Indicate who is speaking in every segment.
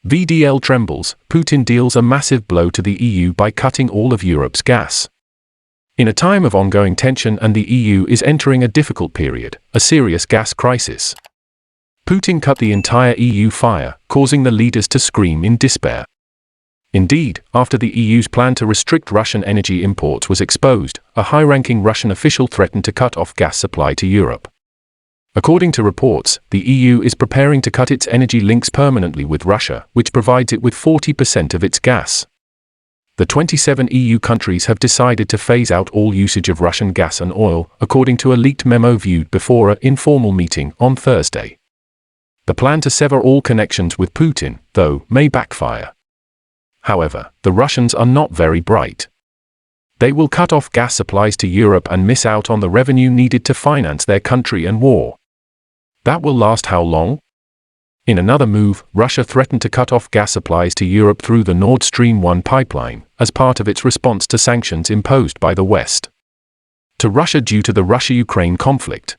Speaker 1: VDL trembles, Putin deals a massive blow to the EU by cutting all of Europe's gas. In a time of ongoing tension and the EU is entering a difficult period, a serious gas crisis, Putin cut the entire EU fire, causing the leaders to scream in despair. Indeed, after the EU's plan to restrict Russian energy imports was exposed, a high-ranking Russian official threatened to cut off gas supply to Europe. According to reports, the EU is preparing to cut its energy links permanently with Russia, which provides it with 40% of its gas. The 27 EU countries have decided to phase out all usage of Russian gas and oil, according to a leaked memo viewed before an informal meeting on Thursday. The plan to sever all connections with Putin, though, may backfire. However, the Russians are not very bright. They will cut off gas supplies to Europe and miss out on the revenue needed to finance their country and war. That will last how long? In another move, Russia threatened to cut off gas supplies to Europe through the Nord Stream 1 pipeline, as part of its response to sanctions imposed by the West to Russia due to the Russia-Ukraine conflict.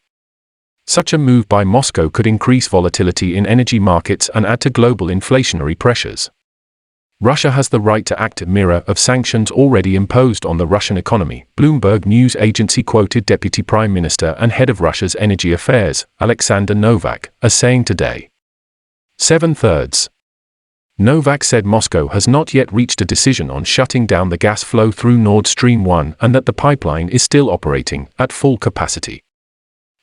Speaker 1: Such a move by Moscow could increase volatility in energy markets and add to global inflationary pressures. Russia has the right to act as a mirror of sanctions already imposed on the Russian economy, Bloomberg news agency quoted Deputy Prime Minister and head of Russia's energy affairs, Alexander Novak, as saying today. 7/3. Novak said Moscow has not yet reached a decision on shutting down the gas flow through Nord Stream 1 and that the pipeline is still operating at full capacity.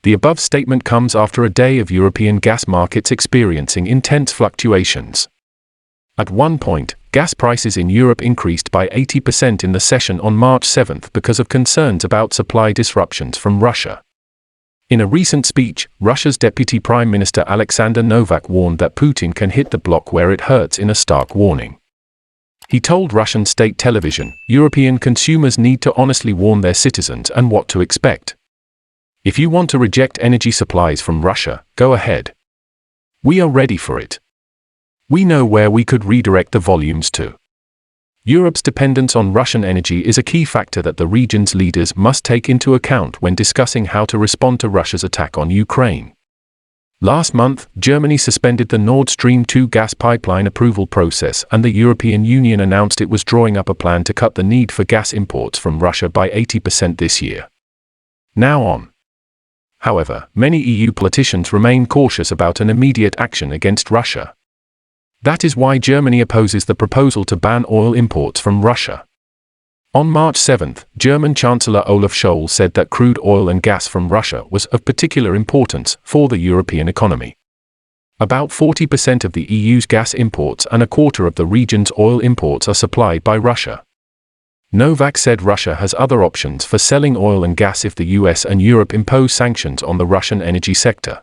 Speaker 1: The above statement comes after a day of European gas markets experiencing intense fluctuations. At one point, gas prices in Europe increased by 80% in the session on March 7 because of concerns about supply disruptions from Russia. In a recent speech, Russia's Deputy Prime Minister Alexander Novak warned that Putin can hit the block where it hurts in a stark warning. He told Russian state television, European consumers need to honestly warn their citizens and what to expect. If you want to reject energy supplies from Russia, go ahead. We are ready for it. We know where we could redirect the volumes to. Europe's dependence on Russian energy is a key factor that the region's leaders must take into account when discussing how to respond to Russia's attack on Ukraine. Last month, Germany suspended the Nord Stream 2 gas pipeline approval process and the European Union announced it was drawing up a plan to cut the need for gas imports from Russia by 80% this year. Now on. However, many EU politicians remain cautious about an immediate action against Russia. That is why Germany opposes the proposal to ban oil imports from Russia. On March 7, German Chancellor Olaf Scholz said that crude oil and gas from Russia was of particular importance for the European economy. About 40% of the EU's gas imports and a quarter of the region's oil imports are supplied by Russia. Novak said Russia has other options for selling oil and gas if the US and Europe impose sanctions on the Russian energy sector.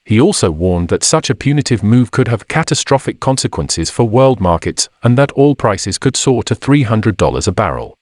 Speaker 1: He also warned that such a punitive move could have catastrophic consequences for world markets and that oil prices could soar to $300 a barrel.